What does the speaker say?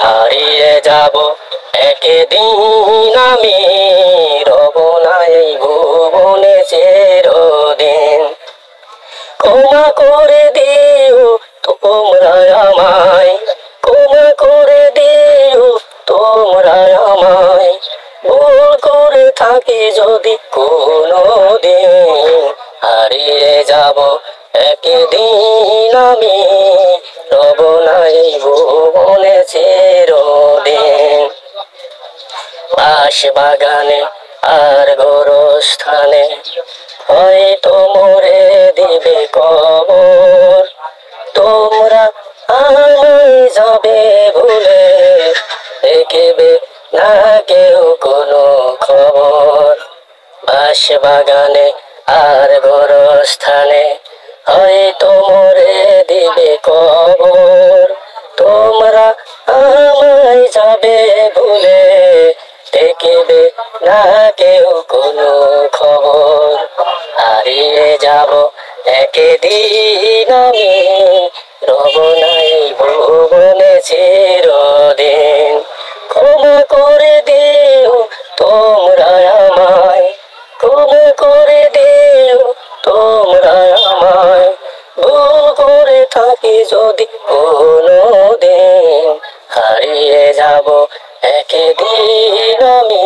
হারিয়ে যাব একদিন আমি, রব না এই ভুবনে চিরদিন। ক্ষমা করে দিও তোমরা আমায়, ক্ষমা করে দিও তোমরা আমায়, ভুল করে থাকি যদি কোনো দিন। হারিয়ে যাব একদিন আমি, রব না এই ভুবনে চিরদিন। বাঁশ বাগানে আর গোরস্থানে হয়তো মোরে দিবে কবর, তোমরা আমায় যাবে ভুলে, দেখবে না কেউ কোনো খবর। বাঁশ বাগানে আর গোরস্থানে হয়তো মোরে দিবে কবর, তোমরা আমায় যাবে ভুলে, দেখবে না কেউ কোনো খবর। হারিয়ে যাব একদিন আমি, রব না এই ভুবনে চিরদিন। ক্ষমা করে দিও তোমরা আমায়, ক্ষমা করে দিও তোমরা আমায়, ভুল করে থাকি যদি কোনো দিন। হারিয়ে যাব একদিন আমি,